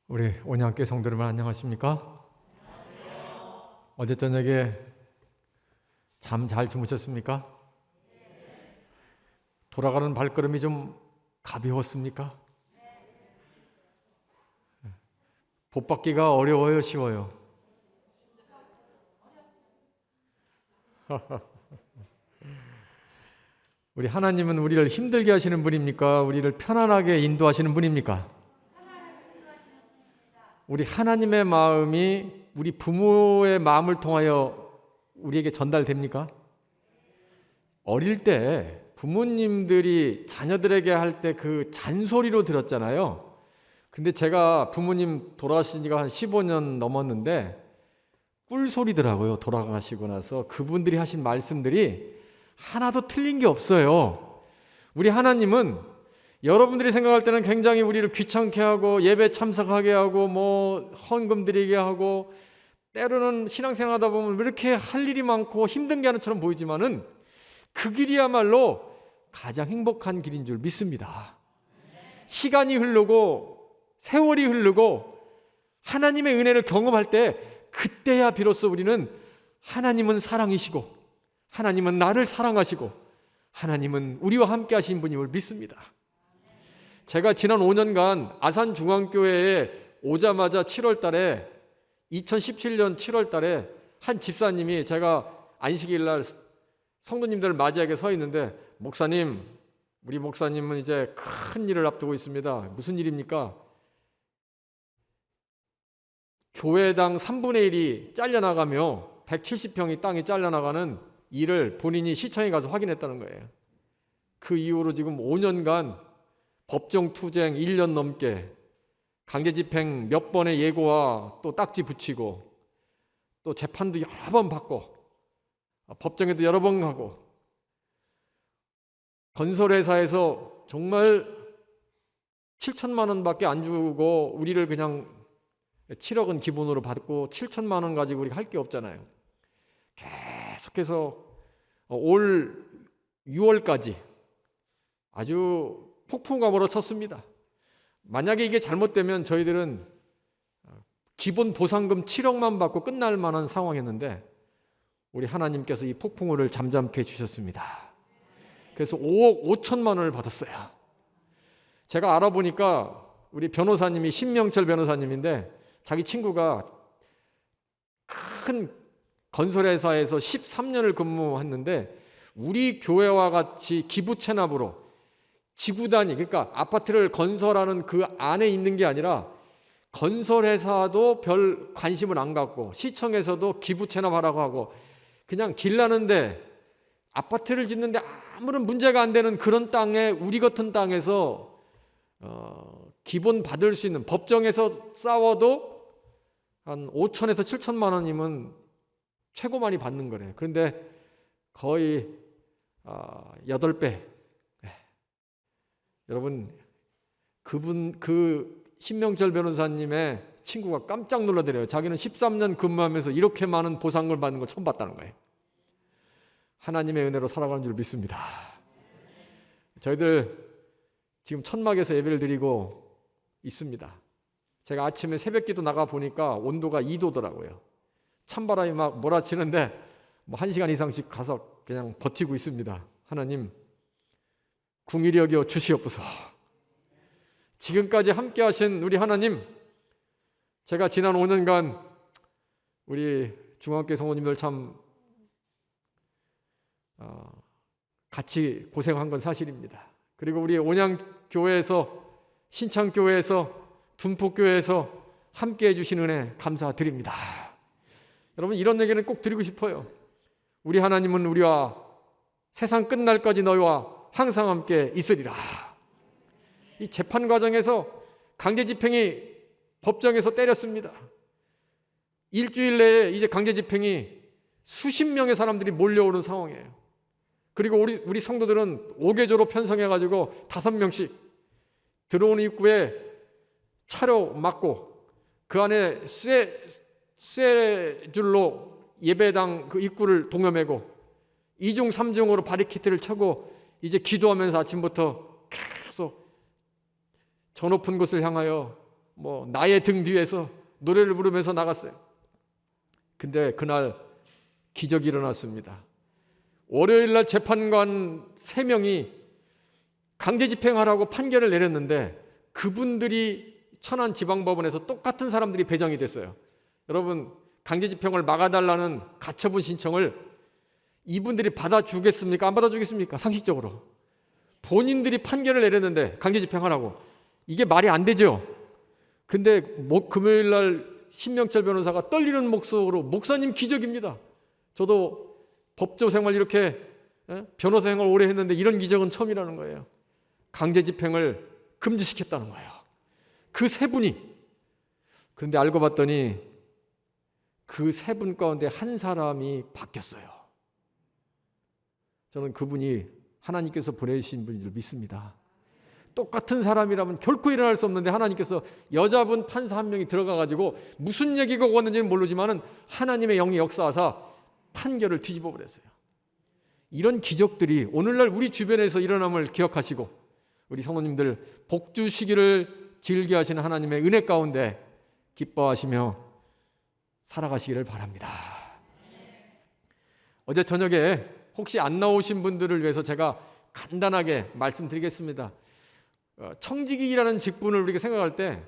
우리 온양교회 성도 여러분 안녕하십니까? 어제 저녁에 잠 잘 주무셨습니까? 돌아가는 발걸음이 좀 가벼웠습니까? 복 받기가 어려워요, 쉬워요? 우리 하나님은 우리를 힘들게 하시는 분입니까? 우리를 편안하게 인도하시는 분입니까? 우리 하나님의 마음이 우리 부모의 마음을 통하여 우리에게 전달됩니까? 어릴 때 부모님들이 자녀들에게 할 때 그 잔소리로 들었잖아요. 근데 제가 부모님 돌아가신 지가 한 15년 넘었는데 꿀소리더라고요. 돌아가시고 나서 그분들이 하신 말씀들이 하나도 틀린 게 없어요. 우리 하나님은 여러분들이 생각할 때는 굉장히 우리를 귀찮게 하고 예배 참석하게 하고 뭐 헌금 드리게 하고 때로는 신앙생활하다 보면 왜 이렇게 할 일이 많고 힘든 게 하는 처럼 보이지만은 그 길이야말로 가장 행복한 길인 줄 믿습니다. 시간이 흐르고 세월이 흐르고 하나님의 은혜를 경험할 때 그때야 비로소 우리는 하나님은 사랑이시고 하나님은 나를 사랑하시고 하나님은 우리와 함께 하신 분임을 믿습니다. 제가 지난 5년간 아산중앙교회에 오자마자 7월 달에 2017년 7월 달에 한 집사님이 제가 안식일 날 성도님들을 맞이하게 서 있는데 목사님, 우리 목사님은 이제 큰 일을 앞두고 있습니다. 무슨 일입니까? 교회당 3분의 1이 잘려나가며 170평의 땅이 잘려나가는 일을 본인이 시청에 가서 확인했다는 거예요. 그 이후로 지금 5년간 법정 투쟁 1년 넘게 강제집행 몇 번의 예고와 또 딱지 붙이고 또 재판도 여러 번 받고 법정에도 여러 번 가고 건설회사에서 정말 7천만 원밖에 안 주고 우리를 그냥 7억은 기본으로 받고 7천만 원 가지고 우리가 할 게 없잖아요. 계속해서 올 6월까지 아주 폭풍과 몰아쳤습니다. 만약에 이게 잘못되면 저희들은 기본 보상금 7억만 받고 끝날 만한 상황이었는데 우리 하나님께서 이 폭풍우를 잠잠케 해주셨습니다. 그래서 5억 5천만 원을 받았어요. 제가 알아보니까 우리 변호사님이 신명철 변호사님인데 자기 친구가 큰 건설회사에서 13년을 근무했는데 우리 교회와 같이 기부 체납으로 지구단위, 그러니까 아파트를 건설하는 그 안에 있는 게 아니라 건설회사도 별 관심을 안 갖고 시청에서도 기부 체납하라고 하고 그냥 길 나는데 아파트를 짓는데 아무런 문제가 안 되는 그런 땅에 우리 같은 땅에서 기본 받을 수 있는 법정에서 싸워도 한 5천에서 7천만 원이면 최고 많이 받는 거래요. 그런데 거의 8배. 여러분 그 신명철 변호사님의 친구가 깜짝 놀라더래요. 자기는 13년 근무하면서 이렇게 많은 보상을 받는 걸 처음 봤다는 거예요. 하나님의 은혜로 살아가는 줄 믿습니다. 저희들 지금 천막에서 예배를 드리고 있습니다. 제가 아침에 새벽기도 나가 보니까 온도가 2도더라고요. 찬바람이 막 몰아치는데 뭐 1시간 이상씩 가서 그냥 버티고 있습니다. 하나님 궁일이 여겨 주시옵소서. 지금까지 함께 하신 우리 하나님, 제가 지난 5년간 우리 중앙교회 성도님들 참 같이 고생한 건 사실입니다. 그리고 우리 온양교회에서 신창교회에서 둔포교회에서 함께 해주신 은혜 감사드립니다. 여러분 이런 얘기는 꼭 드리고 싶어요. 우리 하나님은 우리와 세상 끝날까지 너희와 항상 함께 있으리라. 이 재판 과정에서 강제집행이 법정에서 때렸습니다. 일주일 내에 이제 강제집행이 수십 명의 사람들이 몰려오는 상황이에요. 그리고 우리 성도들은 5개조로 편성해가지고 5명씩 들어오는 입구에 차로 막고 그 안에 쇠줄로 예배당 그 입구를 동여매고 2중 3중으로 바리케이트를 쳐고 이제 기도하면서 아침부터 계속 저 높은 곳을 향하여 나의 등 뒤에서 노래를 부르면서 나갔어요. 근데 그날 기적이 일어났습니다. 월요일 날 재판관 3명이 강제 집행하라고 판결을 내렸는데 그분들이 천안지방법원에서 똑같은 사람들이 배정이 됐어요. 여러분, 강제 집행을 막아달라는 가처분 신청을 이분들이 받아주겠습니까? 안 받아주겠습니까? 상식적으로. 본인들이 판결을 내렸는데 강제 집행하라고. 이게 말이 안 되죠. 근데 금요일 날 신명철 변호사가 떨리는 목소리로 목사님 기적입니다. 저도 법조 생활 이렇게 변호사 생활 오래 했는데 이런 기적은 처음이라는 거예요. 강제 집행을 금지시켰다는 거예요. 그 3분이. 그런데 알고 봤더니 그 3분 가운데 한 사람이 바뀌었어요. 저는 그분이 하나님께서 보내신 분인 줄 믿습니다. 똑같은 사람이라면 결코 일어날 수 없는데 하나님께서 여자분 판사 1명이 들어가가지고 무슨 얘기가 오갔는지는 모르지만은 하나님의 영이 역사하사 판결을 뒤집어 버렸어요. 이런 기적들이 오늘날 우리 주변에서 일어남을 기억하시고 우리 성도님들 복 주시기를 즐겨하시는 하나님의 은혜 가운데 기뻐하시며 살아가시기를 바랍니다. 어제 저녁에 혹시 안 나오신 분들을 위해서 제가 간단하게 말씀드리겠습니다. 청지기라는 직분을 우리가 생각할 때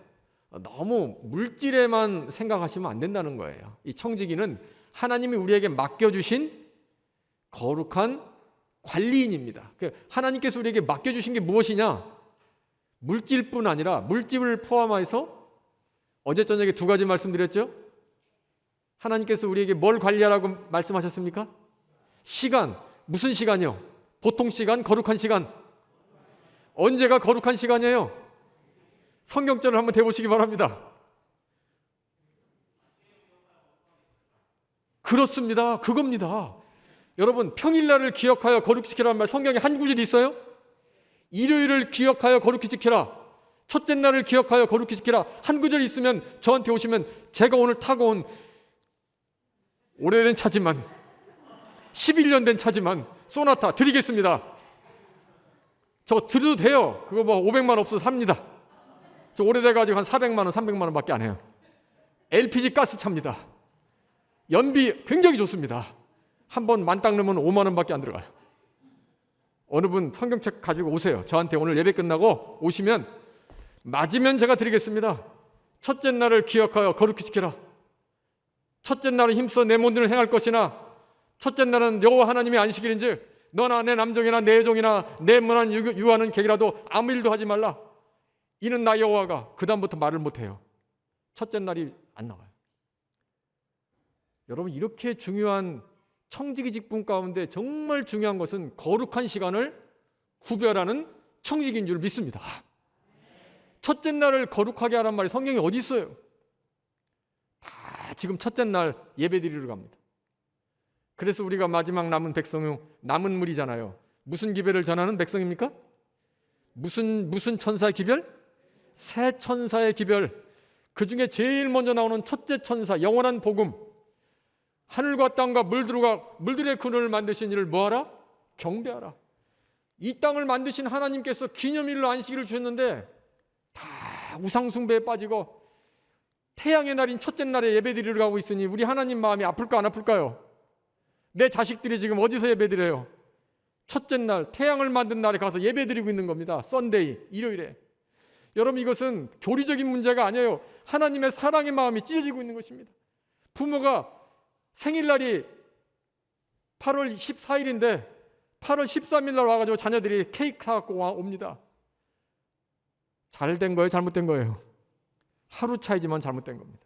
너무 물질에만 생각하시면 안 된다는 거예요. 이 청지기는 하나님이 우리에게 맡겨주신 거룩한 관리인입니다. 하나님께서 우리에게 맡겨주신 게 무엇이냐? 물질뿐 아니라 물질을 포함해서 어제 저녁에 2가지 말씀드렸죠? 하나님께서 우리에게 뭘 관리하라고 말씀하셨습니까? 시간. 무슨 시간이요? 보통 시간, 거룩한 시간. 언제가 거룩한 시간이에요? 성경절을 한번 대보시기 바랍니다. 그렇습니다. 그겁니다. 여러분, 평일날을 기억하여 거룩히 지키라는 말 성경에 한 구절이 있어요? 일요일을 기억하여 거룩히 지키라. 첫째 날을 기억하여 거룩히 지키라. 한 구절이 있으면 저한테 오시면 제가 오늘 타고 온 오래된 차지만 11년 된 차지만 소나타 드리겠습니다. 저 드려도 돼요. 그거 500만 원 없어서 삽니다. 저 오래돼가지고 한 400만 원, 300만 원 밖에 안 해요. LPG 가스 차입니다. 연비 굉장히 좋습니다. 한 번 만땅 넣으면 5만 원 밖에 안 들어가요. 어느 분 성경책 가지고 오세요. 저한테 오늘 예배 끝나고 오시면 맞으면 제가 드리겠습니다. 첫째 날을 기억하여 거룩히 지키라. 첫째 날은 힘써 내 몸들을 행할 것이나 첫째 날은 여호와 하나님의 안식일인즉 너나 내 남종이나 내 여종이나 내 문안 유하는 객이라도 아무 일도 하지 말라. 이는 나 여호와가. 그 다음부터 말을 못해요. 첫째 날이 안 나와요. 여러분, 이렇게 중요한 청지기 직분 가운데 정말 중요한 것은 거룩한 시간을 구별하는 청지기인 줄 믿습니다. 첫째 날을 거룩하게 하란 말이 성경에 어디 있어요? 다 지금 첫째 날 예배 드리러 갑니다. 그래서 우리가 마지막 남은 백성은 남은 물이잖아요. 무슨 기별을 전하는 백성입니까? 무슨 천사의 기별? 새 천사의 기별. 그 중에 제일 먼저 나오는 첫째 천사, 영원한 복음. 하늘과 땅과 물들의 근원을 만드신 이를 뭐하라? 경배하라. 이 땅을 만드신 하나님께서 기념일로 안식일을 주셨는데 다 우상숭배에 빠지고 태양의 날인 첫째 날에 예배드리러 가고 있으니 우리 하나님 마음이 아플까 안 아플까요? 내 자식들이 지금 어디서 예배드려요? 첫째 날 태양을 만든 날에 가서 예배드리고 있는 겁니다. 썬데이, 일요일에. 여러분, 이것은 교리적인 문제가 아니에요. 하나님의 사랑의 마음이 찢어지고 있는 것입니다. 부모가 생일날이 8월 14일인데 8월 13일 날 와가지고 자녀들이 케이크 사갖고 옵니다. 잘된 거예요? 잘못된 거예요? 하루 차이지만 잘못된 겁니다.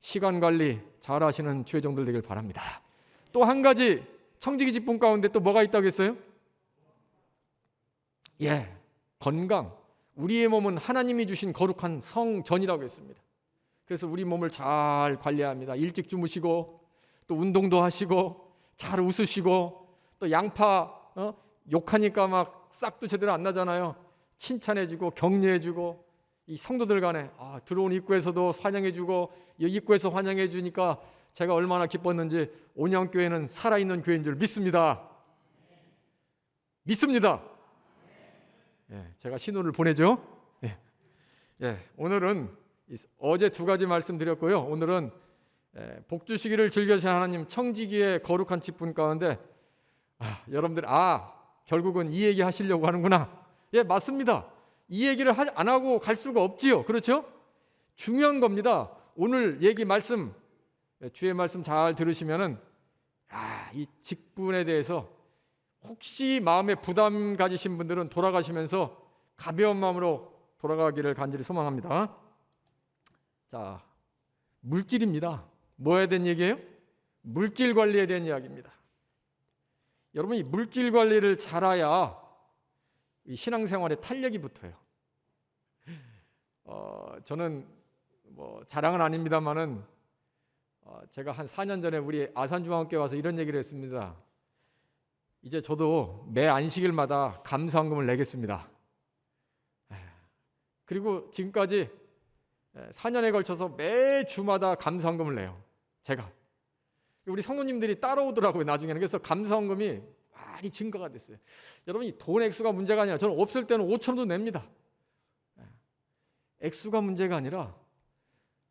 시간 관리 잘 하시는 주의 종들 되길 바랍니다. 또 한 가지 청지기 직분 가운데 또 뭐가 있다고 했어요? 건강. 우리의 몸은 하나님이 주신 거룩한 성전이라고 했습니다. 그래서 우리 몸을 잘 관리해야 합니다. 일찍 주무시고 또 운동도 하시고 잘 웃으시고 또 양파 욕하니까 막 싹도 제대로 안 나잖아요. 칭찬해주고 격려해주고 이 성도들 간에 들어온 입구에서도 환영해주고 입구에서 환영해주니까 제가 얼마나 기뻤는지 온영교회는 살아있는 교회인 줄 믿습니다. 믿습니다. 제가 신호를 보내죠. 오늘은 어제 두 가지 말씀드렸고요. 오늘은 복 주시기를 즐겨주신 하나님 청지기의 거룩한 직분 가운데 여러분들 결국은 이 얘기 하시려고 하는구나. 맞습니다. 이 얘기를 안 하고 갈 수가 없지요. 그렇죠? 중요한 겁니다. 오늘 얘기 말씀, 주의 말씀 잘 들으시면은 이 직분에 대해서 혹시 마음에 부담 가지신 분들은 돌아가시면서 가벼운 마음으로 돌아가기를 간절히 소망합니다. 자, 물질입니다. 뭐에 대한 얘기예요? 물질 관리에 대한 이야기입니다. 여러분이 물질 관리를 잘해야 이 신앙생활에 탄력이 붙어요. 저는 자랑은 아닙니다만은 제가 한 4년 전에 우리 아산중앙교회 와서 이런 얘기를 했습니다. 이제 저도 매 안식일마다 감사헌금을 내겠습니다. 그리고 지금까지 4년에 걸쳐서 매 주마다 감사헌금을 내요. 제가. 우리 성도님들이 따라오더라고요. 나중에는. 그래서 감사헌금이 많이 증가가 됐어요. 여러분이 돈 액수가 문제가 아니라 저는 없을 때는 5천 원도 냅니다. 액수가 문제가 아니라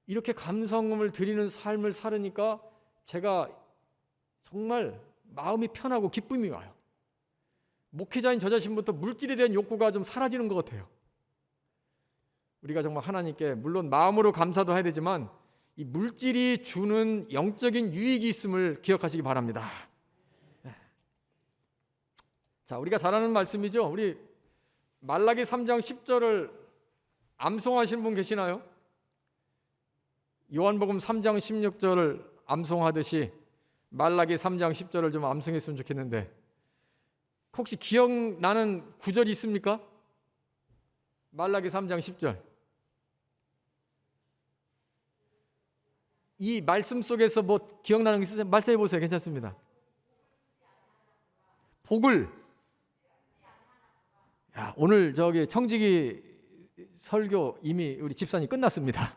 이렇게 감사헌금을 드리는 삶을 살으니까 제가 정말 마음이 편하고 기쁨이 와요. 목회자인 저 자신부터 물질에 대한 욕구가 좀 사라지는 것 같아요. 우리가 정말 하나님께 물론 마음으로 감사도 해야 되지만 이 물질이 주는 영적인 유익이 있음을 기억하시기 바랍니다. 자, 우리가 잘 아는 말씀이죠. 우리 말라기 3장 10절을 암송하시는 분 계시나요? 요한복음 3장 16절을 암송하듯이 말라기 3장 10절을 좀 암송했으면 좋겠는데 혹시 기억나는 구절이 있습니까? 말라기 3장 10절. 이 말씀 속에서 뭐 기억나는 게 있으세요? 말씀해 보세요. 괜찮습니다. 복을. 오늘 저기 청지기 설교 이미 우리 집사님 끝났습니다.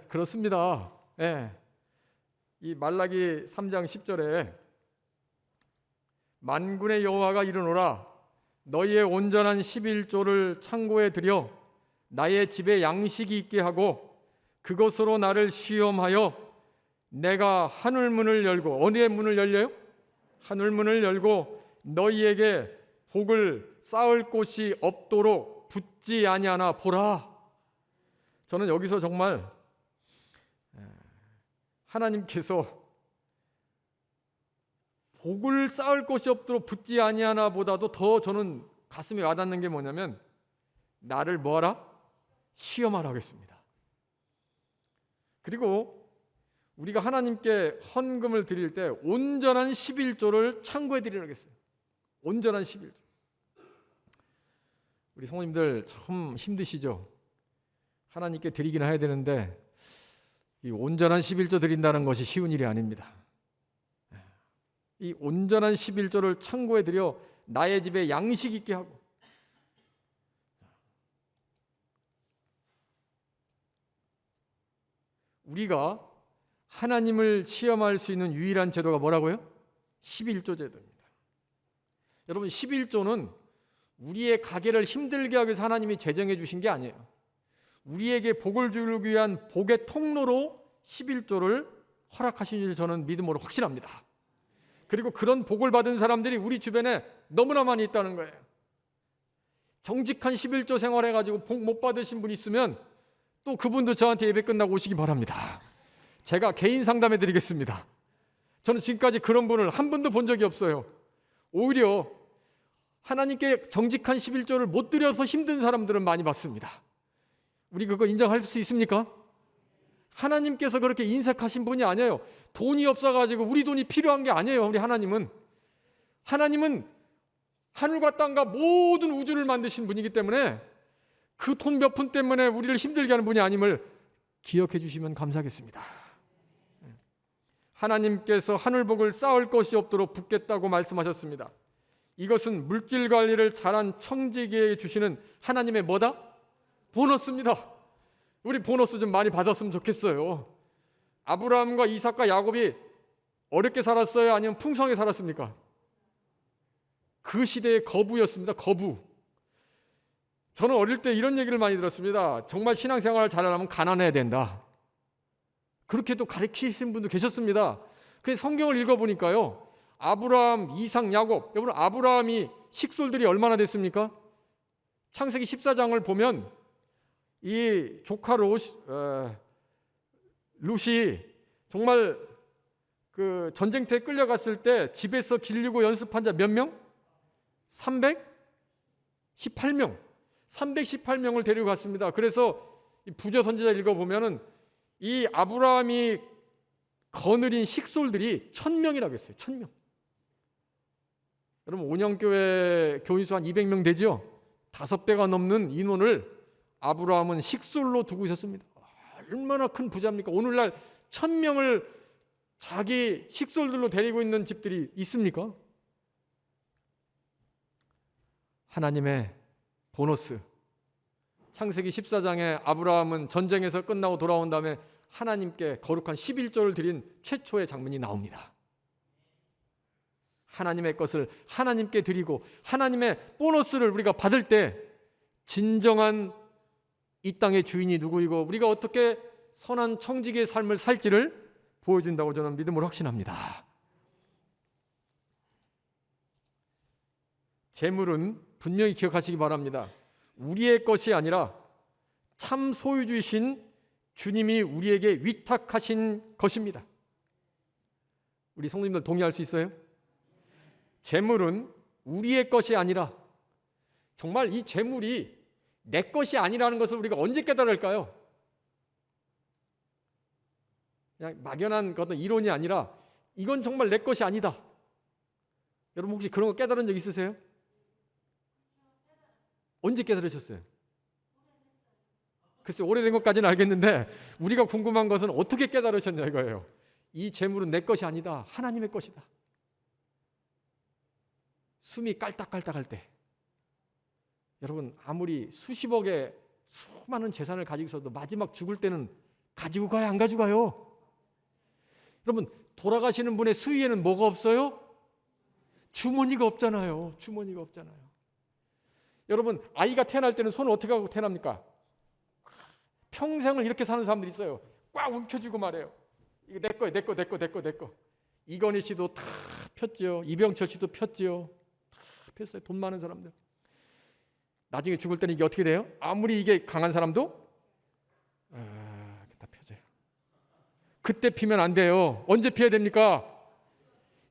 그렇습니다. 이 말라기 3장 10절에 만군의 여호와가 이르노라 너희의 온전한 11조를 창고에 들여 나의 집에 양식이 있게 하고 그것으로 나를 시험하여 내가 하늘문을 열고 어디의 문을 열려요? 하늘문을 열고 너희에게 복을 쌓을 곳이 없도록 붙지 아니하나 보라. 저는 여기서 정말 하나님께서 복을 쌓을 곳이 없도록 붙지 아니하나 보다도 더 저는 가슴에 와닿는 게 뭐냐면 나를 뭐하라? 시험하라 하겠습니다. 그리고 우리가 하나님께 헌금을 드릴 때 온전한 11조를 창고에 드리라고 했어요. 온전한 11조. 우리 성도님들 참 힘드시죠? 하나님께 드리긴 해야 되는데 이 온전한 11조 드린다는 것이 쉬운 일이 아닙니다. 이 온전한 11조를 창고에 들여 나의 집에 양식 있게 하고 우리가 하나님을 시험할 수 있는 유일한 제도가 뭐라고요? 11조 제도입니다. 여러분 11조는 우리의 가게를 힘들게 하기 위해서 하나님이 제정해 주신 게 아니에요. 우리에게 복을 주기 위한 복의 통로로 11조를 허락하신 줄 저는 믿음으로 확신합니다. 그리고 그런 복을 받은 사람들이 우리 주변에 너무나 많이 있다는 거예요. 정직한 11조 생활해가지고 복 못 받으신 분 있으면 또 그분도 저한테 예배 끝나고 오시기 바랍니다. 제가 개인 상담해 드리겠습니다. 저는 지금까지 그런 분을 한 번도 본 적이 없어요. 오히려 하나님께 정직한 11조를 못 드려서 힘든 사람들은 많이 봤습니다. 우리 그거 인정할 수 있습니까? 하나님께서 그렇게 인색하신 분이 아니에요. 돈이 없어가지고 우리 돈이 필요한 게 아니에요. 우리 하나님은 하늘과 땅과 모든 우주를 만드신 분이기 때문에 그 돈 몇 푼 때문에 우리를 힘들게 하는 분이 아님을 기억해 주시면 감사하겠습니다. 하나님께서 하늘복을 쌓을 것이 없도록 붓겠다고 말씀하셨습니다. 이것은 물질 관리를 잘한 청지기에 주시는 하나님의 뭐다? 보너스입니다. 우리 보너스 좀 많이 받았으면 좋겠어요. 아브라함과 이삭과 야곱이 어렵게 살았어요? 아니면 풍성하게 살았습니까? 그 시대의 거부였습니다. 거부. 저는 어릴 때 이런 얘기를 많이 들었습니다. 정말 신앙생활을 잘하려면 가난해야 된다. 그렇게 또 가르치신 분도 계셨습니다. 그래서 성경을 읽어보니까요, 아브라함, 이삭, 야곱, 여러분 아브라함이 식솔들이 얼마나 됐습니까? 창세기 14장을 보면 이 조카 룻이 정말 그 전쟁터에 끌려갔을 때 집에서 길르고 연습한 자 몇 명? 318명. 318명을 데리고 갔습니다. 그래서 이 부조 선지자 읽어보면은 이 아브라함이 거느린 식솔들이 1000명이라고 했어요. 1000명. 여러분 온영교회 교인수 한 200명 되죠? 5배가 넘는 인원을 아브라함은 식솔로 두고 있었습니다. 얼마나 큰 부자입니까? 오늘날 1000명을 자기 식솔들로 데리고 있는 집들이 있습니까? 하나님의 보너스. 창세기 14장에 아브라함은 전쟁에서 끝나고 돌아온 다음에 하나님께 거룩한 11조를 드린 최초의 장면이 나옵니다. 하나님의 것을 하나님께 드리고 하나님의 보너스를 우리가 받을 때 진정한 이 땅의 주인이 누구이고 우리가 어떻게 선한 청지기의 삶을 살지를 보여준다고 저는 믿음으로 확신합니다. 재물은 분명히 기억하시기 바랍니다. 우리의 것이 아니라 참 소유주이신 주님이 우리에게 위탁하신 것입니다. 우리 성도님들 동의할 수 있어요? 재물은 우리의 것이 아니라 정말 이 재물이 내 것이 아니라는 것을 우리가 언제 깨달을까요? 그냥 막연한 어떤 이론이 아니라 이건 정말 내 것이 아니다. 여러분 혹시 그런 거 깨달은 적 있으세요? 언제 깨달으셨어요? 글쎄 오래된 것까지는 알겠는데 우리가 궁금한 것은 어떻게 깨달으셨냐 이거예요. 이 재물은 내 것이 아니다. 하나님의 것이다. 숨이 깔딱깔딱할 때 여러분 아무리 수십억의 수많은 재산을 가지고 있어도 마지막 죽을 때는 가지고 가요? 안 가지고 가요? 여러분 돌아가시는 분의 수위에는 뭐가 없어요? 주머니가 없잖아요. 주머니가 없잖아요. 여러분 아이가 태어날 때는 손을 어떻게 하고 태어납니까? 평생을 이렇게 사는 사람들이 있어요. 꽉 움켜쥐고 말해요. 이거 내 거예요. 내 거, 내 거, 내 거, 내 거. 이건희 씨도 다 폈지요. 이병철 씨도 폈지요. 다 폈어요. 돈 많은 사람들. 나중에 죽을 때는 이게 어떻게 돼요? 아무리 이게 강한 사람도 다 펴져요. 그때 피면 안 돼요. 언제 피해야 됩니까?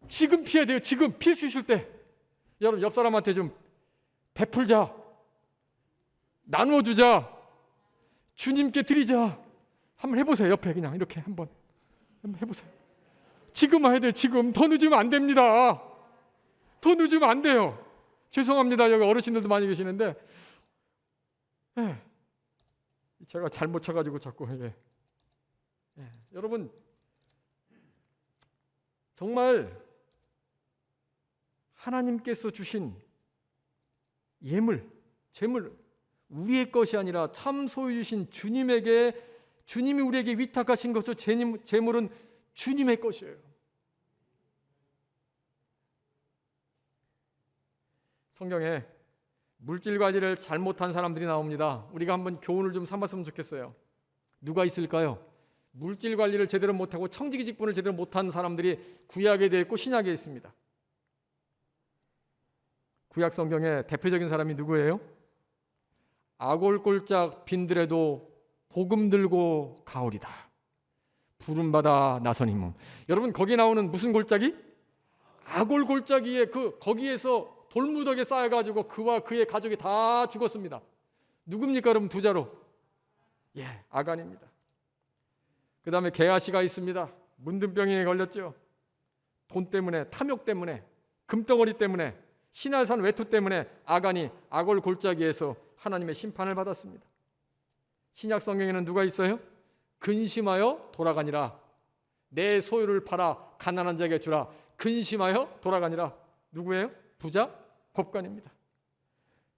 지금 피해야 돼요. 지금 피할 수 있을 때. 여러분 옆 사람한테 좀 베풀자. 나누어주자. 주님께 드리자. 한번 해보세요. 옆에 그냥 이렇게 한번 해보세요. 지금 해야 돼요. 지금. 더 늦으면 안 됩니다. 더 늦으면 안 돼요. 죄송합니다. 여기 어르신들도 많이 계시는데 제가 잘못 쳐가지고 자꾸 여러분 정말 하나님께서 주신 예물, 재물 우리의 것이 아니라 참 소유주신 주님에게 주님이 우리에게 위탁하신 것으로 재물은 주님의 것이에요. 성경에 물질 관리를 잘못한 사람들이 나옵니다. 우리가 한번 교훈을 좀 삼았으면 좋겠어요. 누가 있을까요? 물질 관리를 제대로 못하고 청지기 직분을 제대로 못한 사람들이 구약에 되어 있고 신약에 있습니다. 구약 성경의 대표적인 사람이 누구예요? 아골골짝 빈들에도 복음 들고 가오리다. 부름받아 나선 힘. 여러분 거기 나오는 무슨 골짜기? 아골골짜기에 거기에서 돌무더기에 쌓여가지고 그와 그의 가족이 다 죽었습니다. 누굽니까 여러분 부자로? 아간입니다. 그 다음에 게하시가 있습니다. 문둥병에 걸렸죠. 돈 때문에, 탐욕 때문에, 금덩어리 때문에, 시날산 외투 때문에 아간이 아골 골짜기에서 하나님의 심판을 받았습니다. 신약 성경에는 누가 있어요? 근심하여 돌아가니라. 내 소유를 팔아 가난한 자에게 주라. 근심하여 돌아가니라. 누구예요? 부자? 법관입니다.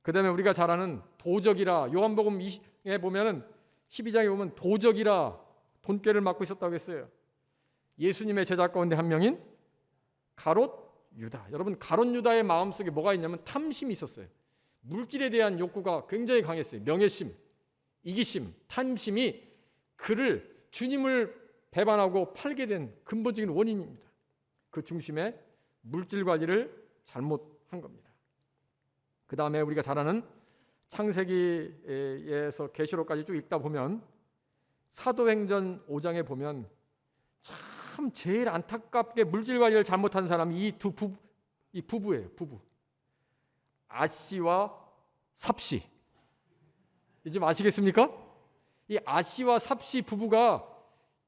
그 다음에 우리가 잘 아는 도적이라. 요한복음 20에 보면은 12장에 보면 도적이라 돈꾀를 맡고 있었다고 했어요. 예수님의 제자 가운데 한 명인 가롯 유다. 여러분 가롯 유다의 마음속에 뭐가 있냐면 탐심이 있었어요. 물질에 대한 욕구가 굉장히 강했어요. 명예심, 이기심, 탐심이 그를 주님을 배반하고 팔게 된 근본적인 원인입니다. 그 중심에 물질 관리를 잘못한 겁니다. 그 다음에 우리가 잘 아는 창세기에서 계시록까지 쭉 읽다 보면 사도행전 5장에 보면 참 제일 안타깝게 물질 관리를 잘못한 사람이 이 부부예요. 부부. 아씨와 삽씨. 좀 아시겠습니까? 이 아씨와 삽씨 부부가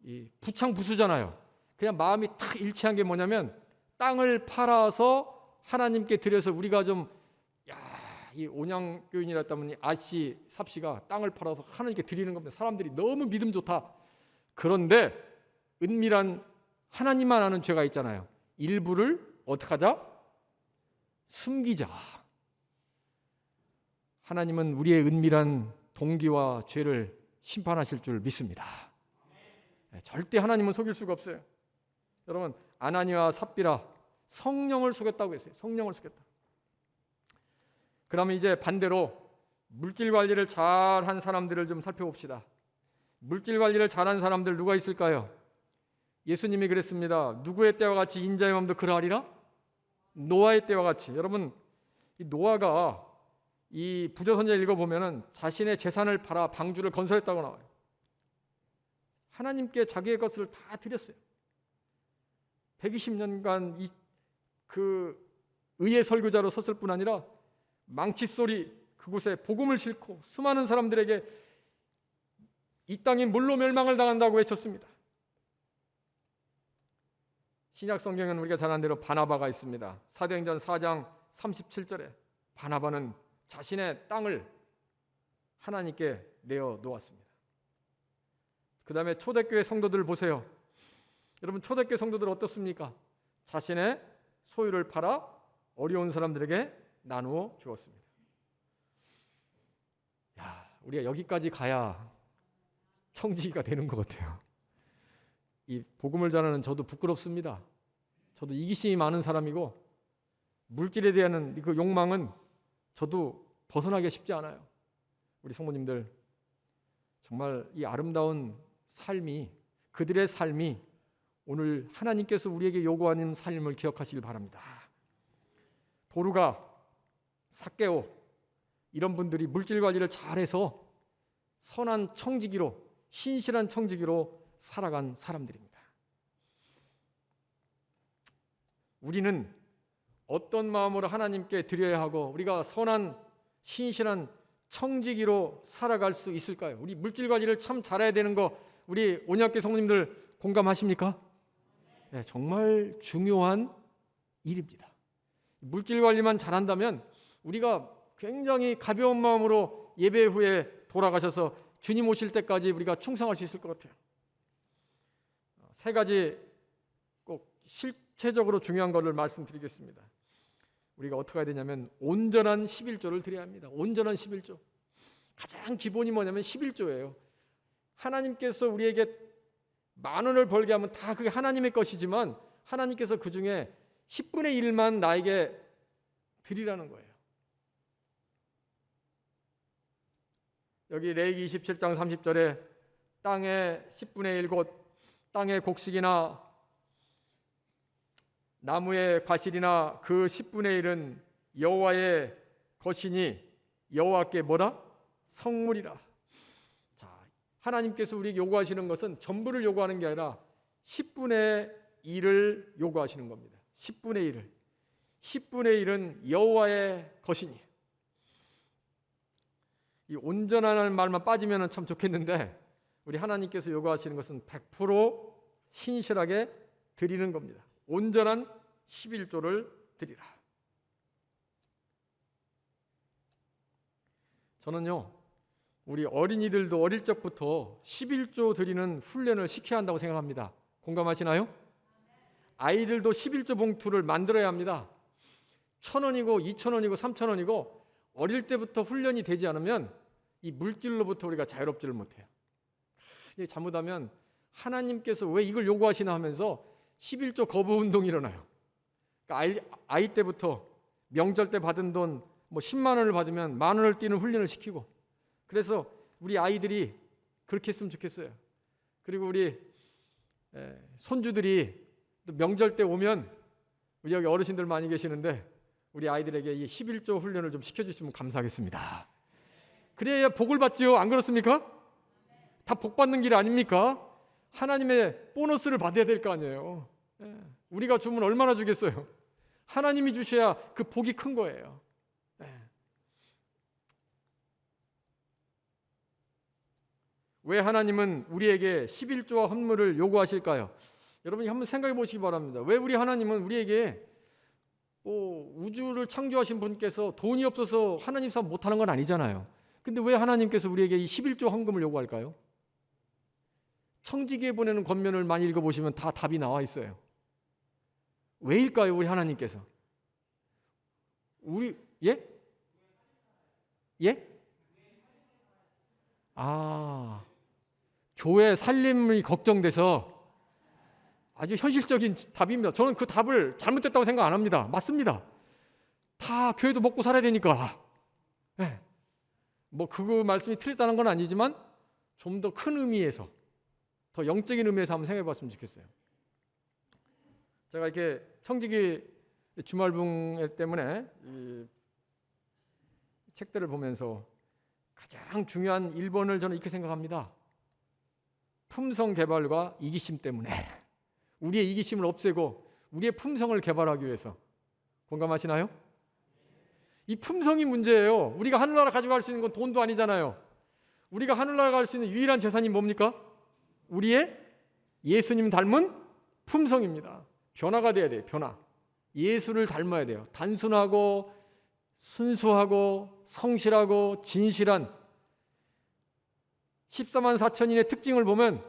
이 부창부수잖아요. 그냥 마음이 탁 일치한 게 뭐냐면 땅을 팔아서 하나님께 드려서 우리가 좀 이 온양교인이랬다면 아씨 삽씨가 땅을 팔아서 하나님께 드리는 겁니다. 사람들이 너무 믿음 좋다. 그런데 은밀한 하나님만 아는 죄가 있잖아요. 일부를 어떻게 하자? 숨기자. 하나님은 우리의 은밀한 동기와 죄를 심판하실 줄 믿습니다. 절대 하나님은 속일 수가 없어요. 여러분, 아나니와 삽비라 성령을 속였다고 했어요. 성령을 속였다. 그러면 이제 반대로 물질 관리를 잘한 사람들을 좀 살펴봅시다. 물질 관리를 잘한 사람들 누가 있을까요? 예수님이 그랬습니다. 누구의 때와 같이 인자의 마음도 그러하리라? 노아의 때와 같이. 여러분, 이 노아가 이 부조선자 읽어보면 자신의 재산을 팔아 방주를 건설했다고 나와요. 하나님께 자기의 것을 다 드렸어요. 120년간 그 의의 설교자로 섰을 뿐 아니라 망치소리 그곳에 복음을 싣고 수많은 사람들에게 이 땅이 물로 멸망을 당한다고 외쳤습니다. 신약 성경에는 우리가 잘 아는 대로 바나바가 있습니다. 사도행전 4장 37절에 바나바는 자신의 땅을 하나님께 내어 놓았습니다. 그 다음에 초대교회 성도들 보세요. 여러분, 초대교회 성도들 어떻습니까? 자신의 소유를 팔아 어려운 사람들에게 나누어 주었습니다. 우리가 여기까지 가야 청지기가 되는 것 같아요. 이 복음을 전하는 저도 부끄럽습니다. 저도 이기심이 많은 사람이고 물질에 대한 그 욕망은 저도 벗어나기 쉽지 않아요. 우리 성모님들 정말 이 아름다운 삶이, 그들의 삶이 오늘 하나님께서 우리에게 요구하는 삶을 기억하시길 바랍니다. 도루가, 삭개오 이런 분들이 물질 관리를 잘해서 선한 청지기로, 신실한 청지기로 살아간 사람들입니다. 우리는 어떤 마음으로 하나님께 드려야 하고 우리가 선한 신실한 청지기로 살아갈 수 있을까요? 우리 물질 관리를 참 잘해야 되는 거 우리 온양교회 성도님들 공감하십니까? 네, 정말 중요한 일입니다. 물질 관리만 잘한다면 우리가 굉장히 가벼운 마음으로 예배 후에 돌아가셔서 주님 오실 때까지 우리가 충성할 수 있을 것 같아요. 세 가지 꼭 실체적으로 중요한 것을 말씀드리겠습니다. 우리가 어떻게 해야 되냐면 온전한 11조를 드려야 합니다. 온전한 11조. 가장 기본이 뭐냐면 11조예요. 하나님께서 우리에게 10,000원을 벌게 하면 다 그게 하나님의 것이지만 하나님께서 그 중에 10분의 1만 나에게 드리라는 거예요. 여기 레위기 27장 30절에 땅의 10분의 1 곧 땅의 곡식이나 나무의 과실이나 그 10분의 1은 여호와의 것이니 여호와께 뭐라? 성물이라. 자, 하나님께서 우리에게 요구하시는 것은 전부를 요구하는 게 아니라 10분의 1을 요구하시는 겁니다. 10분의 1을. 10분의 1은 여호와의 것이니. 이 온전하다는 말만 빠지면 참 좋겠는데 우리 하나님께서 요구하시는 것은 100% 신실하게 드리는 겁니다. 온전한 11조를 드리라. 저는요, 우리 어린이들도 어릴 적부터 11조 드리는 훈련을 시켜야 한다고 생각합니다. 공감하시나요? 아이들도 11조 봉투를 만들어야 합니다. 1,000원이고 2,000원이고 3,000원이고 어릴 때부터 훈련이 되지 않으면 이 물질로부터 우리가 자유롭지를 못해요. 잘못하면 하나님께서 왜 이걸 요구하시나 하면서 11조 거부 운동이 일어나요. 그러니까 아이 때부터 명절 때 받은 돈, 뭐 10만 원을 받으면 만 원을 뛰는 훈련을 시키고, 그래서 우리 아이들이 그렇게 했으면 좋겠어요. 그리고 우리 손주들이 또 명절 때 오면, 우리 여기 어르신들 많이 계시는데 우리 아이들에게 이 11조 훈련을 좀 시켜주시면 감사하겠습니다. 그래야 복을 받지요. 안 그렇습니까? 다 복 받는 길 아닙니까? 하나님의 보너스를 받아야 될 거 아니에요. 우리가 주면 얼마나 주겠어요? 하나님이 주셔야 그 복이 큰 거예요. 왜 하나님은 우리에게 11조와 헌물을 요구하실까요? 여러분이 한번 생각해 보시기 바랍니다. 왜 우리 하나님은 우리에게 우주를 창조하신 분께서 돈이 없어서 하나님 사업 못하는 건 아니잖아요. 근데 왜 하나님께서 우리에게 이 11조 헌금을 요구할까요? 청지기에 보내는 권면을 많이 읽어보시면 다 답이 나와 있어요. 왜일까요? 우리 하나님께서 교회 살림이 걱정돼서. 아주 현실적인 답입니다. 저는 그 답을 잘못됐다고 생각 안 합니다. 맞습니다. 다 교회도 먹고 살아야 되니까. 뭐 그 말씀이 틀렸다는 건 아니지만 좀 더 큰 의미에서, 더 영적인 의미에서 한번 생각해 봤으면 좋겠어요. 제가 이렇게 청지기 주말붕 때문에 이 책들을 보면서 가장 중요한 1번을 저는 이렇게 생각합니다. 품성 개발과 이기심 때문에. 우리의 이기심을 없애고 우리의 품성을 개발하기 위해서. 공감하시나요? 이 품성이 문제예요. 우리가 하늘나라 가져갈 수 있는 건 돈도 아니잖아요. 우리가 하늘나라 갈 수 있는 유일한 재산이 뭡니까? 우리의 예수님 닮은 품성입니다. 변화가 돼야 돼요. 변화. 예수를 닮아야 돼요. 단순하고 순수하고 성실하고 진실한 14만 4천인의 특징을 보면,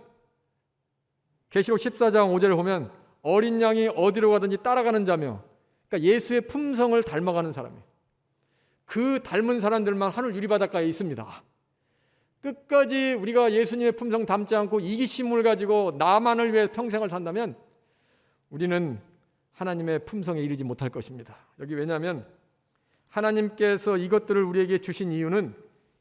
계시록 14장 5절에 보면 어린 양이 어디로 가든지 따라가는 자며, 그러니까 예수의 품성을 닮아가는 사람이에요. 그 닮은 사람들만 하늘 유리바닷가에 있습니다. 끝까지 우리가 예수님의 품성 닮지 않고 이기심을 가지고 나만을 위해 평생을 산다면 우리는 하나님의 품성에 이르지 못할 것입니다. 여기 왜냐하면 하나님께서 이것들을 우리에게 주신 이유는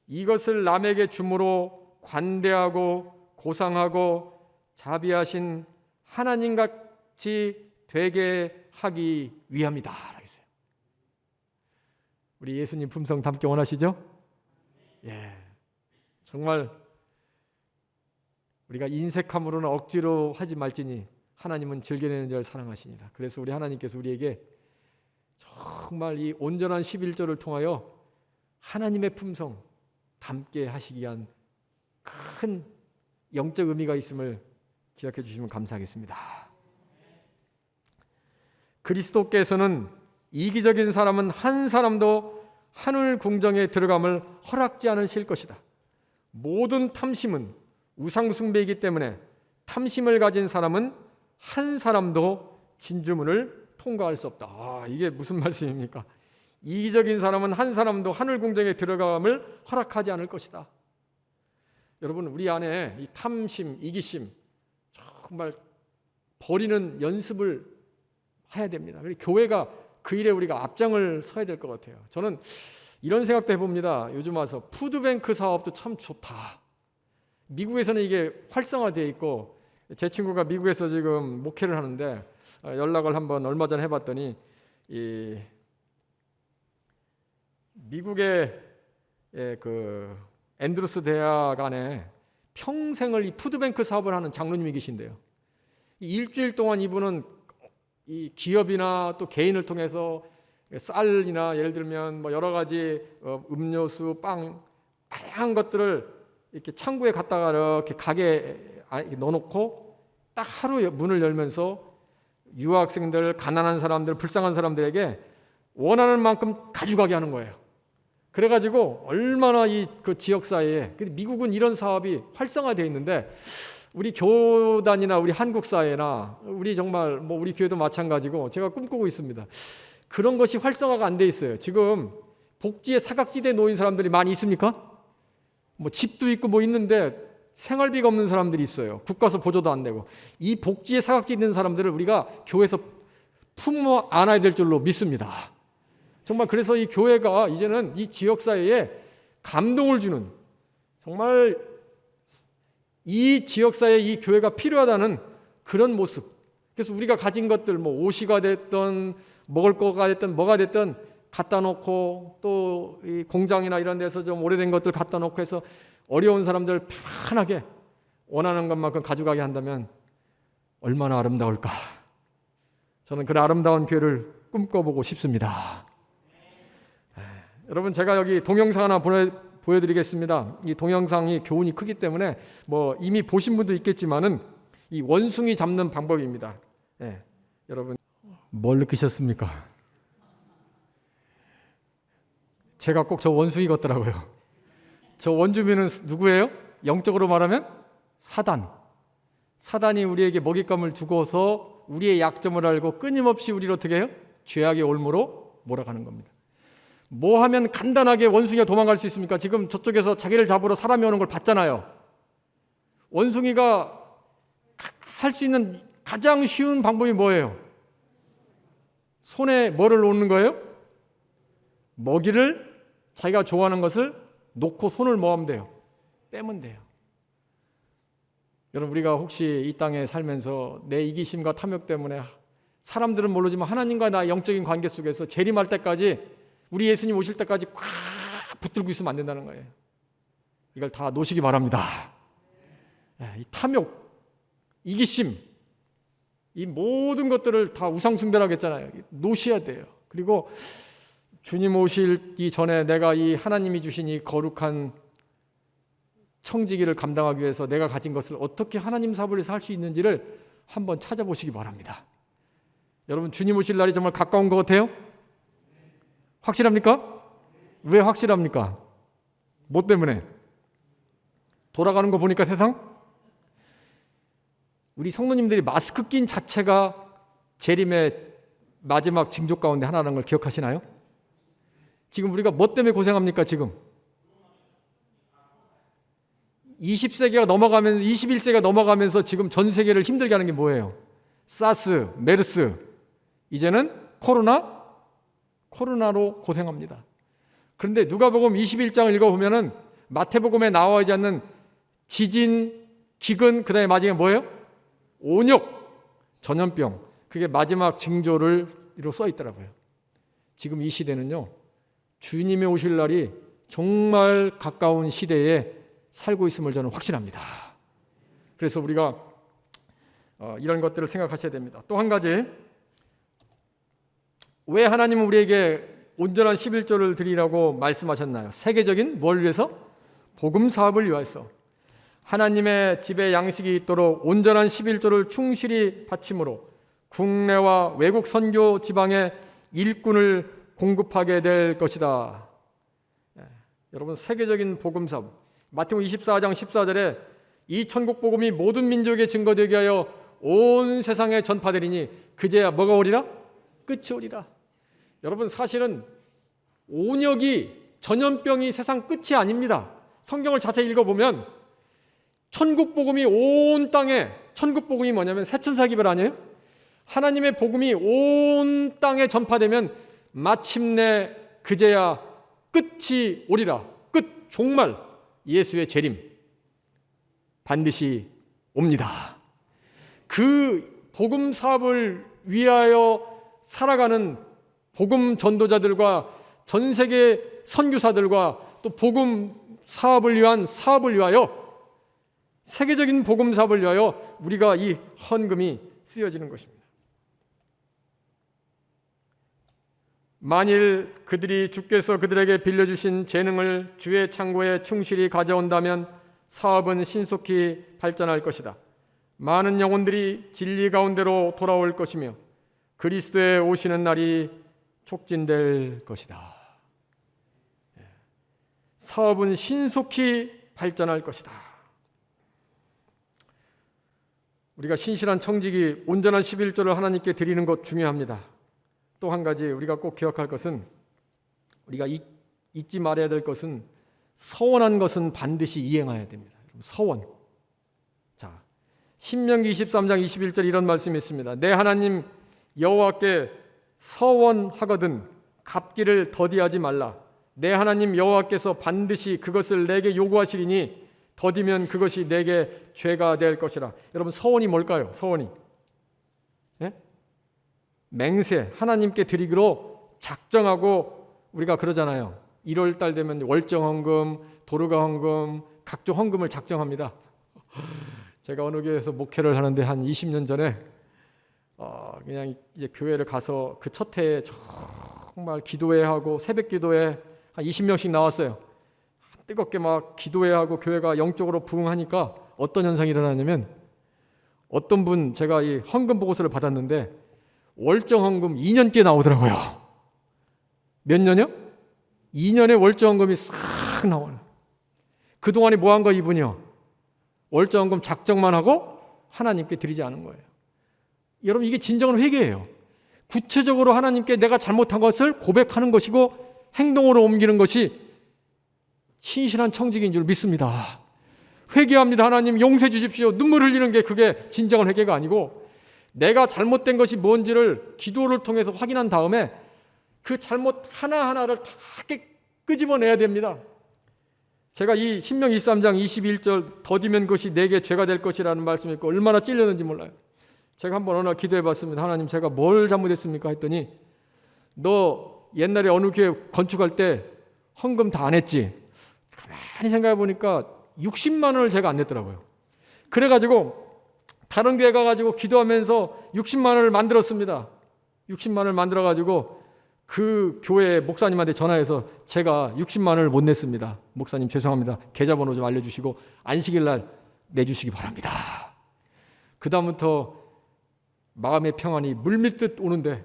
이것을 남에게 줌으로 관대하고 고상하고 자비하신 하나님같이 되게 하기 위함이다. 우리 예수님 품성 담기 원하시죠? 정말 우리가 인색함으로는 억지로 하지 말지니 하나님은 즐겨내는 자를 사랑하시니라. 그래서 우리 하나님께서 우리에게 정말 이 온전한 11조를 통하여 하나님의 품성 담게 하시기 위한 큰 영적 의미가 있음을 기억해 주시면 감사하겠습니다. 그리스도께서는 이기적인 사람은 한 사람도 하늘 궁정에 들어감을 허락지 않으실 것이다. 모든 탐심은 우상 숭배이기 때문에 탐심을 가진 사람은 한 사람도 진주문을 통과할 수 없다. 이게 무슨 말씀입니까? 이기적인 사람은 한 사람도 하늘 궁정에 들어감을 허락하지 않을 것이다. 여러분, 우리 안에 이 탐심, 이기심 정말 버리는 연습을 해야 됩니다. 그리고 교회가 그 일에 우리가 앞장을 서야 될 것 같아요. 저는 이런 생각도 해봅니다. 요즘 와서 푸드뱅크 사업도 참 좋다. 미국에서는 이게 활성화되어 있고, 제 친구가 미국에서 지금 목회를 하는데 연락을 한번 얼마 전에 해봤더니 이 미국의 그 앤드루스 대학 안에 평생을 이 푸드뱅크 사업을 하는 장로님이 계신데요. 일주일 동안 이분은 이 기업이나 또 개인을 통해서 쌀이나 예를 들면 뭐 여러 가지 음료수, 빵, 다양한 것들을 이렇게 창고에 갖다가 이렇게 가게에 넣어놓고 딱 하루 문을 열면서 유학생들, 가난한 사람들, 불쌍한 사람들에게 원하는 만큼 가져가게 하는 거예요. 그래가지고 얼마나 이 그 지역 사회에, 미국은 이런 사업이 활성화되어 있는데 우리 교단이나 우리 한국 사회나 우리 정말 뭐 우리 교회도 마찬가지고 제가 꿈꾸고 있습니다. 그런 것이 활성화가 안 돼 있어요. 지금 복지의 사각지대에 놓인 사람들이 많이 있습니까? 뭐 집도 있고 뭐 있는데 생활비가 없는 사람들이 있어요. 국가에서 보조도 안 되고. 이 복지의 사각지대에 있는 사람들을 우리가 교회에서 품어 안아야 될 줄로 믿습니다. 정말 그래서 이 교회가 이제는 이 지역사회에 감동을 주는, 정말 이 지역사회에 이 교회가 필요하다는 그런 모습. 그래서 우리가 가진 것들, 뭐 옷이가 됐든 먹을 거가 됐든 뭐가 됐든 갖다 놓고, 또 이 공장이나 이런 데서 좀 오래된 것들 갖다 놓고 해서 어려운 사람들 편하게 원하는 것만큼 가져가게 한다면 얼마나 아름다울까. 저는 그런 아름다운 교회를 꿈꿔보고 싶습니다. 여러분, 제가 여기 동영상 하나 보여드리겠습니다. 이 동영상이 교훈이 크기 때문에 뭐 이미 보신 분도 있겠지만은 이 원숭이 잡는 방법입니다. 여러분, 뭘 느끼셨습니까? 제가 꼭 저 원숭이 같더라고요. 저 원주민은 누구예요? 영적으로 말하면 사단이 우리에게 먹잇감을 주고서 우리의 약점을 알고 끊임없이 우리를 어떻게 해요? 죄악의 올무로 몰아가는 겁니다. 뭐 하면 간단하게 원숭이가 도망갈 수 있습니까? 지금 저쪽에서 자기를 잡으러 사람이 오는 걸 봤잖아요. 원숭이가 할 수 있는 가장 쉬운 방법이 뭐예요? 손에 뭐를 놓는 거예요? 먹이를, 자기가 좋아하는 것을 놓고 손을 뭐 하면 돼요? 빼면 돼요. 여러분, 우리가 혹시 이 땅에 살면서 내 이기심과 탐욕 때문에, 사람들은 모르지만 하나님과 나의 영적인 관계 속에서 재림할 때까지, 우리 예수님 오실 때까지 꽉 붙들고 있으면 안 된다는 거예요. 이걸 다 놓으시기 바랍니다. 이 탐욕, 이기심, 이 모든 것들을 다 우상숭배라고 했잖아요. 놓으셔야 돼요. 그리고 주님 오시기 전에 내가 이 하나님이 주신 이 거룩한 청지기를 감당하기 위해서 내가 가진 것을 어떻게 하나님 사업을 위해서 할 수 있는지를 한번 찾아보시기 바랍니다. 여러분, 주님 오실 날이 정말 가까운 것 같아요? 확실합니까? 왜 확실합니까? 뭐 때문에? 돌아가는 거 보니까 세상? 우리 성도님들이 마스크 낀 자체가 재림의 마지막 징조 가운데 하나라는 걸 기억하시나요? 지금 우리가 뭐 때문에 고생합니까? 지금 20세기가 넘어가면서 21세기가 넘어가면서 지금 전 세계를 힘들게 하는 게 뭐예요? 사스, 메르스, 이제는 코로나로 고생합니다. 그런데 누가복음 21장을 읽어보면은 마태복음에 나와 있지 않는 지진, 기근, 그 다음에 마지막에 뭐예요? 온역, 전염병, 그게 마지막 징조로 써 있더라고요. 지금 이 시대는요, 주님이 오실 날이 정말 가까운 시대에 살고 있음을 저는 확신합니다. 그래서 우리가 이런 것들을 생각하셔야 됩니다. 또 한 가지, 왜 하나님은 우리에게 온전한 11조를 드리라고 말씀하셨나요? 세계적인 뭘 위해서? 복음 사업을 위해서. 하나님의 집에 양식이 있도록 온전한 11조를 충실히 바침으로 국내와 외국 선교 지방에 일꾼을 공급하게 될 것이다. 여러분, 세계적인 복음 사업, 마태복음 24장 14절에 이 천국 복음이 모든 민족에 증거되게 하여 온 세상에 전파되리니 그제야 뭐가 오리라? 끝이 오리라. 여러분, 사실은 온역이, 전염병이 세상 끝이 아닙니다. 성경을 자세히 읽어보면 천국 복음이 온 땅에, 천국 복음이 뭐냐면 새천사기별 아니에요? 하나님의 복음이 온 땅에 전파되면 마침내 그제야 끝이 오리라. 끝, 종말, 예수의 재림 반드시 옵니다. 그 복음 사업을 위하여 살아가는 복음 전도자들과 전 세계 선교사들과 또 복음 사업을 위한 사업을 위하여, 세계적인 복음 사업을 위하여 우리가 이 헌금이 쓰여지는 것입니다. 만일 그들이 주께서 그들에게 빌려주신 재능을 주의 창고에 충실히 가져온다면 사업은 신속히 발전할 것이다. 많은 영혼들이 진리 가운데로 돌아올 것이며 그리스도의 오시는 날이 촉진될 것이다. 사업은 신속히 발전할 것이다. 우리가 신실한 청지기, 온전한 11조를 하나님께 드리는 것 중요합니다. 또 한 가지 우리가 꼭 기억할 것은, 우리가 잊지 말아야 될 것은, 서원한 것은 반드시 이행해야 됩니다. 서원. 자, 신명기 23장 21절 이런 말씀이 있습니다. 내 하나님 여호와께 서원하거든 갚기를 더디하지 말라. 내 하나님 여호와께서 반드시 그것을 내게 요구하시리니 더디면 그것이 내게 죄가 될 것이라. 여러분, 서원이 뭘까요? 서원이 맹세, 하나님께 드리기로 작정하고 우리가 그러잖아요. 1월 달 되면 월정헌금, 도르가헌금, 각종 헌금을 작정합니다. 제가 어느 교회에서 목회를 하는데 한 20년 전에 그냥 이제 교회를 가서 그 첫 해에 정말 기도회 하고 새벽 기도회 한 20명씩 나왔어요. 뜨겁게 막 기도회 하고 교회가 영적으로 부흥하니까 어떤 현상이 일어나냐면, 어떤 분, 제가 이 헌금 보고서를 받았는데 월정 헌금 2년께 나오더라고요. 몇 년이요? 2년에 월정 헌금이 싹 나와요. 그동안에 뭐 한 거 이분이요? 월정 헌금 작정만 하고 하나님께 드리지 않은 거예요. 여러분, 이게 진정한 회개예요. 구체적으로 하나님께 내가 잘못한 것을 고백하는 것이고 행동으로 옮기는 것이 신실한 청직인 줄 믿습니다. 회개합니다. 하나님 용서해 주십시오. 눈물 흘리는 게 그게 진정한 회개가 아니고, 내가 잘못된 것이 뭔지를 기도를 통해서 확인한 다음에 그 잘못 하나하나를 다 끄집어내야 됩니다. 제가 이 신명기 23장 21절 더디면 그것이 내게 죄가 될 것이라는 말씀이 있고 얼마나 찔렸는지 몰라요. 제가 한번 어느 날 기도해 봤습니다. 하나님, 제가 뭘 잘못했습니까? 했더니, 너 옛날에 어느 교회 건축할 때 헌금 다 안 했지? 가만히 생각해 보니까 60만 원을 제가 안 냈더라고요. 그래가지고 다른 교회 가가지고 기도하면서 60만 원을 만들었습니다. 60만 원을 만들어가지고 그 교회 목사님한테 전화해서 제가 60만 원을 못 냈습니다. 목사님 죄송합니다. 계좌번호 좀 알려주시고 안식일 날 내주시기 바랍니다. 그 다음부터 마음의 평안이 물밀듯 오는데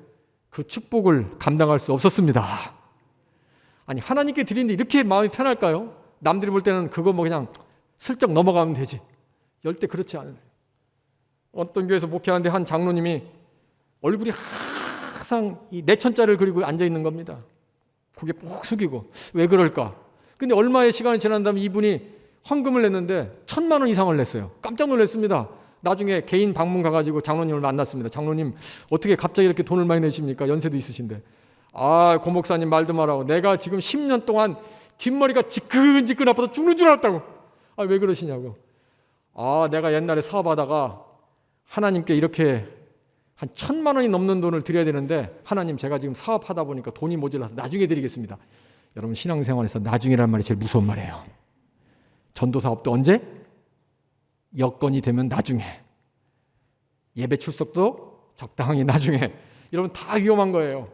그 축복을 감당할 수 없었습니다. 아니, 하나님께 드리는데 이렇게 마음이 편할까요? 남들이 볼 때는 그거 뭐 그냥 슬쩍 넘어가면 되지. 절대 그렇지 않아요. 어떤 교회에서 목회하는데 한 장로님이 얼굴이 항상 이 내천자를 그리고 앉아 있는 겁니다. 고개 푹 숙이고. 왜 그럴까? 근데 얼마의 시간이 지난 다음에 이분이 헌금을 냈는데 1,000만 원 이상을 냈어요. 깜짝 놀랐습니다. 나중에 개인 방문 가가지고 장로님을 만났습니다. 장로님, 어떻게 갑자기 이렇게 돈을 많이 내십니까? 연세도 있으신데. 고 목사님 말도 말하고, 내가 지금 10년 동안 뒷머리가 지끈지끈 아파서 죽는 줄 알았다고. 왜 그러시냐고. 내가 옛날에 사업하다가 하나님께 이렇게 한 1,000만 원이 넘는 돈을 드려야 되는데, 하나님, 제가 지금 사업하다 보니까 돈이 모자라서 나중에 드리겠습니다. 여러분, 신앙생활에서 나중이라는 말이 제일 무서운 말이에요. 전도 사업도 언제? 여건이 되면 나중에. 예배 출석도 적당히 나중에. 여러분, 다 위험한 거예요.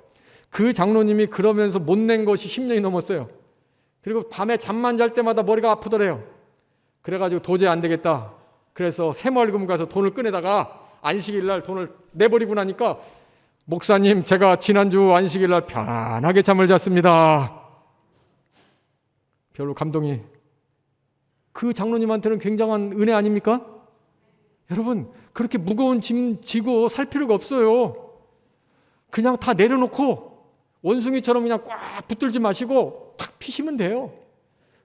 그 장로님이 그러면서 못 낸 것이 10년이 넘었어요. 그리고 밤에 잠만 잘 때마다 머리가 아프더래요. 그래가지고 도저히 안 되겠다. 그래서 새마을금 가서 돈을 꺼내다가 안식일 날 돈을 내버리고 나니까, 목사님, 제가 지난주 안식일 날 편안하게 잠을 잤습니다. 별로 감동이. 그 장로님한테는 굉장한 은혜 아닙니까? 여러분, 그렇게 무거운 짐 지고 살 필요가 없어요. 그냥 다 내려놓고 원숭이처럼 그냥 꽉 붙들지 마시고 탁 피시면 돼요.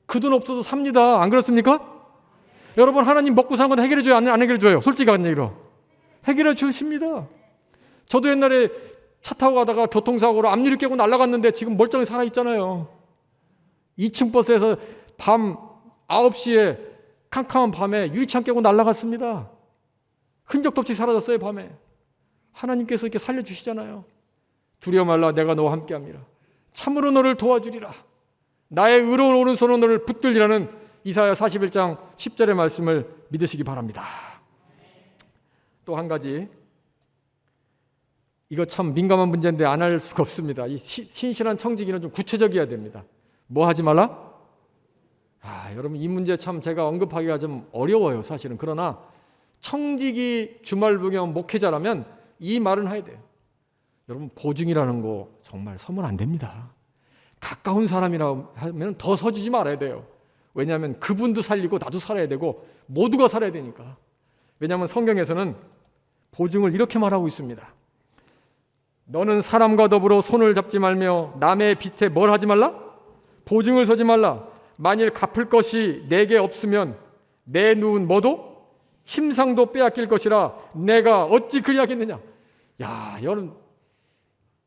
그 돈 없어도 삽니다. 안 그렇습니까? 여러분, 하나님 먹고 사는 건 해결해줘요? 안 해결해줘요? 솔직한 얘기로 해결해 주십니다. 저도 옛날에 차 타고 가다가 교통사고로 앞유리 깨고 날아갔는데 지금 멀쩡히 살아있잖아요. 2층 버스에서 밤 9시에 캄캄한 밤에 유리창 깨고 날아갔습니다. 흔적도 없이 사라졌어요. 밤에. 하나님께서 이렇게 살려주시잖아요. 두려워 말라, 내가 너와 함께함이라. 참으로 너를 도와주리라. 나의 의로운 오른손으로 너를 붙들리라는 이사야 41장 10절의 말씀을 믿으시기 바랍니다. 또 한 가지, 이거 참 민감한 문제인데 안 할 수가 없습니다. 이 신실한 청지기는 좀 구체적이어야 됩니다. 뭐 하지 말라? 여러분, 이 문제 참 제가 언급하기가 좀 어려워요, 사실은. 그러나 청지기 주말부경 목회자라면 이 말은 해야 돼요. 여러분, 보증이라는 거 정말 서면 안 됩니다. 가까운 사람이라 하면 더 서주지 말아야 돼요. 왜냐하면 그분도 살리고 나도 살아야 되고 모두가 살아야 되니까. 왜냐하면 성경에서는 보증을 이렇게 말하고 있습니다. 너는 사람과 더불어 손을 잡지 말며 남의 빚에 뭘 하지 말라? 보증을 서지 말라. 만일 갚을 것이 내게 없으면 내 누운 뭐도? 침상도 빼앗길 것이라 내가 어찌 그리하겠느냐. 여러분,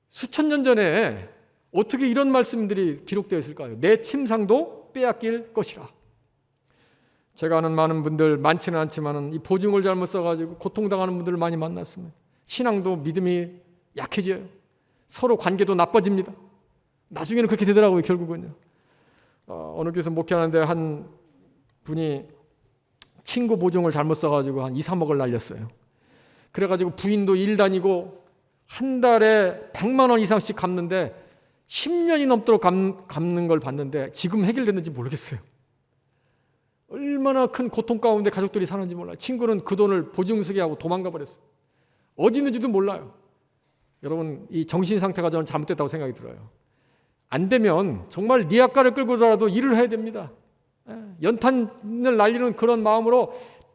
수천 년 전에 어떻게 이런 말씀들이 기록되어 있을까요? 내 침상도 빼앗길 것이라. 제가 아는 많은 분들, 많지는 않지만 이 보증을 잘못 써가지고 고통당하는 분들을 많이 만났습니다. 신앙도 믿음이 약해져요. 서로 관계도 나빠집니다. 나중에는 그렇게 되더라고요. 결국은요. 어느 교회에서 목회하는데 한 분이 친구 보증을 잘못 써가지고 한 2, 3억을 날렸어요. 그래가지고 부인도 일 다니고 한 달에 100만 원 이상씩 갚는데 10년이 넘도록 갚는 걸 봤는데 지금 해결됐는지 모르겠어요. 얼마나 큰 고통 가운데 가족들이 사는지 몰라요. 친구는 그 돈을 보증서게 하고 도망가 버렸어요. 어디 있는지도 몰라요. 여러분, 이 정신 상태가 저는 잘못됐다고 생각이 들어요. 안 되면 정말 리아카를 끌고서라도 일을 해야 됩니다. 연탄을 날리는 그런 마음으로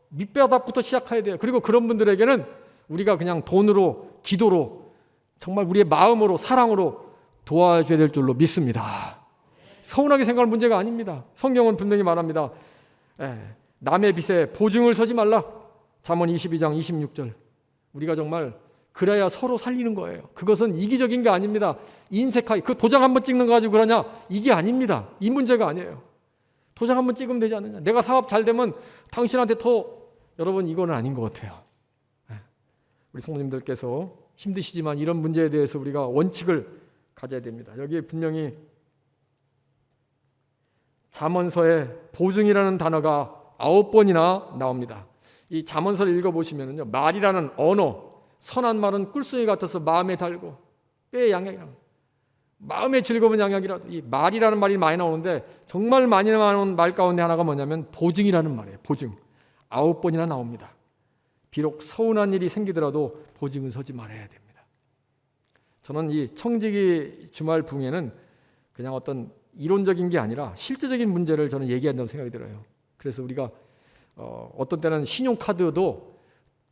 밑바닥부터 시작해야 돼요. 그리고 그런 분들에게는 우리가 그냥 돈으로, 기도로, 정말 우리의 마음으로, 사랑으로 도와줘야 될 줄로 믿습니다. 서운하게 생각할 문제가 아닙니다. 성경은 분명히 말합니다. 남의 빚에 보증을 서지 말라. 잠언 22장 26절. 우리가 정말 그래야 서로 살리는 거예요. 그것은 이기적인 게 아닙니다. 인색하게 그 도장 한번 찍는 거 가지고 그러냐? 이게 아닙니다. 이 문제가 아니에요. 도장 한번 찍으면 되지 않느냐? 내가 사업 잘 되면 당신한테 더. 여러분, 이거는 아닌 것 같아요. 우리 성도님들께서 힘드시지만 이런 문제에 대해서 우리가 원칙을 가져야 됩니다. 여기에 분명히 잠언서에 보증이라는 단어가 9번이나 나옵니다. 이 잠언서를 읽어보시면요, 말이라는 언어, 선한 말은 꿀송이 같아서 마음에 달고 뼈에 양약이라. 마음의 즐거운 양약이라도. 이 말이라는 말이 많이 나오는데 정말 많이 나오는 말 가운데 하나가 뭐냐면 보증이라는 말이에요. 보증. 9번이나 나옵니다. 비록 서운한 일이 생기더라도 보증은 서지 말아야 됩니다. 저는 이 청지기 주말 붕에는 그냥 어떤 이론적인 게 아니라 실제적인 문제를 저는 얘기한다고 생각이 들어요. 그래서 우리가 어떤 때는 신용카드도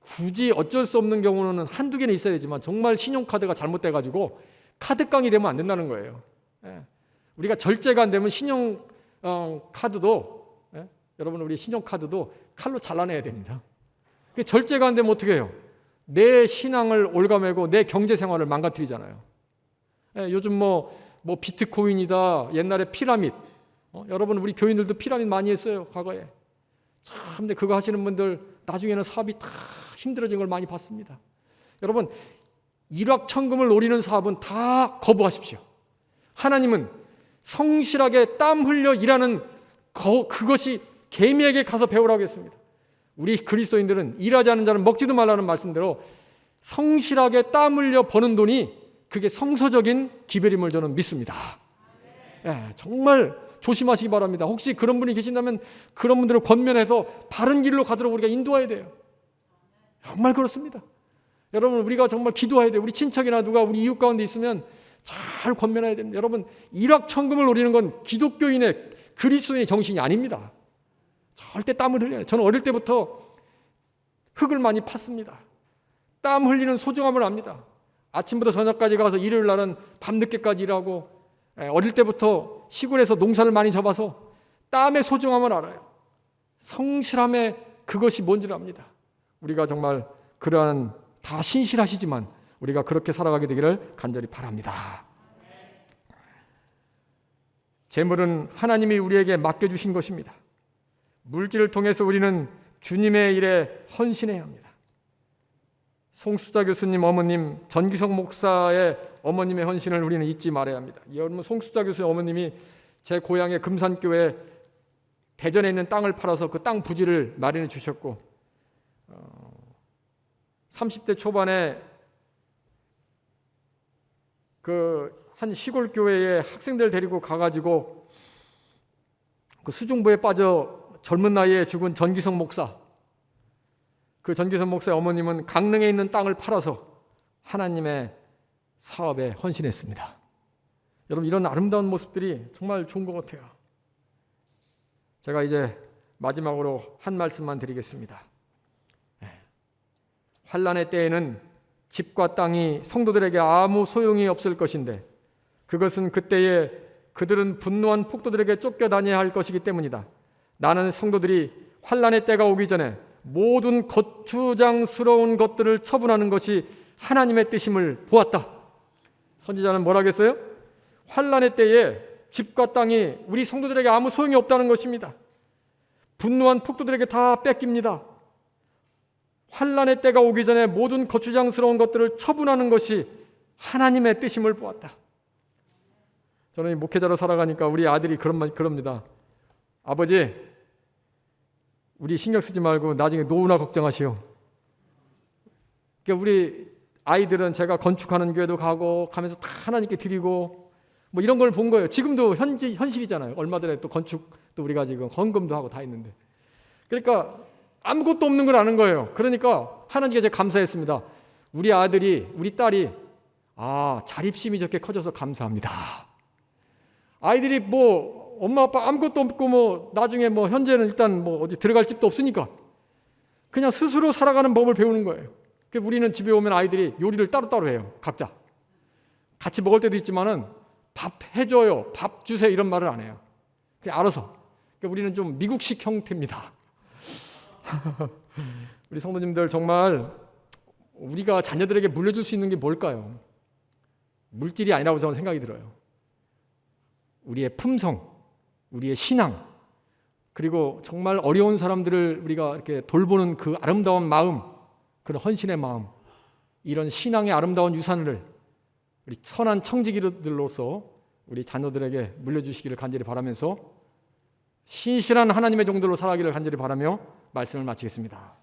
굳이 어쩔 수 없는 경우는 한두 개는 있어야 되지만 정말 신용카드가 잘못돼가지고 카드깡이 되면 안 된다는 거예요. 우리가 절제가 안 되면 신용카드도 여러분, 우리 신용카드도 칼로 잘라내야 됩니다. 절제가 안 되면 어떻게 해요? 내 신앙을 올가매고 내 경제생활을 망가뜨리잖아요. 요즘 뭐 비트코인이다, 옛날에 피라밋. 여러분, 우리 교인들도 피라밋 많이 했어요, 과거에. 참, 근데 그거 하시는 분들 나중에는 사업이 다 힘들어진 걸 많이 봤습니다. 여러분, 일확천금을 노리는 사업은 다 거부하십시오. 하나님은 성실하게 땀 흘려 일하는 그것이 개미에게 가서 배우라고 했습니다. 우리 그리스도인들은 일하지 않는 자는 먹지도 말라는 말씀대로 성실하게 땀 흘려 버는 돈이 그게 성서적인 기별임을 저는 믿습니다. 정말 조심하시기 바랍니다. 혹시 그런 분이 계신다면 그런 분들을 권면해서 바른 길로 가도록 우리가 인도해야 돼요. 정말 그렇습니다. 여러분, 우리가 정말 기도해야 돼요. 우리 친척이나 누가 우리 이웃 가운데 있으면 잘 권면해야 됩니다. 여러분, 일확천금을 노리는 건 기독교인의, 그리스도인의 정신이 아닙니다. 절대 땀을 흘려요. 저는 어릴 때부터 흙을 많이 팠습니다. 땀 흘리는 소중함을 압니다. 아침부터 저녁까지 가서 일요일 날은 밤늦게까지 일하고, 어릴 때부터 시골에서 농사를 많이 접어서 땀의 소중함을 알아요. 성실함의 그것이 뭔지를 압니다. 우리가 정말 그러한, 다 신실하시지만 우리가 그렇게 살아가게 되기를 간절히 바랍니다. 재물은 하나님이 우리에게 맡겨주신 것입니다. 물질을 통해서 우리는 주님의 일에 헌신해야 합니다. 송수자 교수님 어머님, 전기성 목사의 어머님의 헌신을 우리는 잊지 말아야 합니다. 여러분, 송수자 교수의 어머님이 제 고향의 금산교회 대전에 있는 땅을 팔아서 그 땅 부지를 마련해 주셨고, 30대 초반에 그 한 시골 교회에 학생들 데리고 가가지고 그 수중부에 빠져 젊은 나이에 죽은 전기성 목사, 그 전기성 목사의 어머님은 강릉에 있는 땅을 팔아서 하나님의 사업에 헌신했습니다. 여러분, 이런 아름다운 모습들이 정말 좋은 것 같아요. 제가 이제 마지막으로 한 말씀만 드리겠습니다. 환난의 때에는 집과 땅이 성도들에게 아무 소용이 없을 것인데, 그것은 그때에 그들은 분노한 폭도들에게 쫓겨다녀야 할 것이기 때문이다. 나는 성도들이 환난의 때가 오기 전에 모든 거추장스러운 것들을 처분하는 것이 하나님의 뜻임을 보았다. 선지자는 뭐라 했어요? 환난의 때에 집과 땅이 우리 성도들에게 아무 소용이 없다는 것입니다. 분노한 폭도들에게 다 뺏깁니다. 환난의 때가 오기 전에 모든 거추장스러운 것들을 처분하는 것이 하나님의 뜻임을 보았다. 저는 목회자로 살아가니까 우리 아들이 그럽니다. 아버지, 우리 신경 쓰지 말고 나중에 노후나 걱정하시오. 그러니까 우리 아이들은 제가 건축하는 교회도 가면서 다 하나님께 드리고 뭐 이런 걸 본 거예요. 지금도 현실이잖아요. 얼마 전에 또 건축도 우리가 지금 헌금도 하고 다 있는데. 그러니까 아무것도 없는 걸 아는 거예요. 그러니까 하나님께 제가 감사했습니다. 우리 아들이, 우리 딸이 자립심이 저렇게 커져서 감사합니다. 아이들이 뭐 엄마 아빠 아무것도 없고 뭐 나중에 뭐 현재는 일단 뭐 어디 들어갈 집도 없으니까 그냥 스스로 살아가는 법을 배우는 거예요. 우리는 집에 오면 아이들이 요리를 따로따로 해요. 각자. 같이 먹을 때도 있지만은 밥 해줘요, 밥 주세요 이런 말을 안 해요. 그냥 알아서. 우리는 좀 미국식 형태입니다. 우리 성도님들 정말 우리가 자녀들에게 물려줄 수 있는 게 뭘까요? 물질이 아니라고 저는 생각이 들어요. 우리의 품성, 우리의 신앙, 그리고 정말 어려운 사람들을 우리가 이렇게 돌보는 그 아름다운 마음, 그런 헌신의 마음, 이런 신앙의 아름다운 유산을 우리 선한 청지기들로서 우리 자녀들에게 물려주시기를 간절히 바라면서 신실한 하나님의 종들로 살아가기를 간절히 바라며 말씀을 마치겠습니다.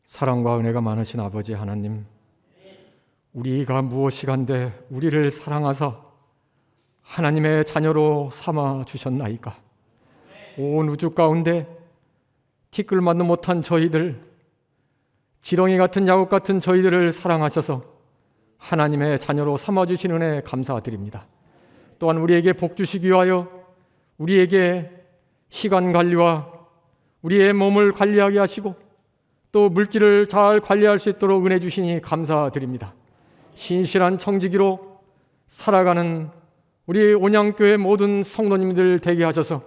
사랑과 은혜가 많으신 아버지 하나님, 우리가 무엇이간데 우리를 사랑하사 하나님의 자녀로 삼아 주셨나이까. 온 우주 가운데 티끌만도 못한 저희들, 지렁이 같은 야곱 같은 저희들을 사랑하셔서 하나님의 자녀로 삼아주신 은혜 감사드립니다. 또한 우리에게 복 주시기 위하여 우리에게 시간 관리와 우리의 몸을 관리하게 하시고 또 물질을 잘 관리할 수 있도록 은혜 주시니 감사드립니다. 신실한 청지기로 살아가는 우리 온양교회 모든 성도님들 되게 하셔서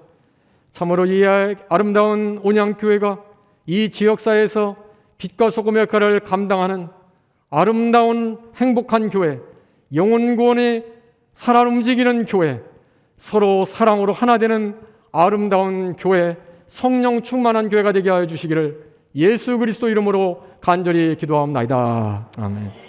참으로 이 아름다운 온양교회가 이 지역사회에서 빛과 소금의 역할을 감당하는 아름다운 행복한 교회, 영혼구원이 살아 움직이는 교회, 서로 사랑으로 하나 되는 아름다운 교회, 성령 충만한 교회가 되게 하여 주시기를 예수 그리스도 이름으로 간절히 기도하옵나이다. 아멘.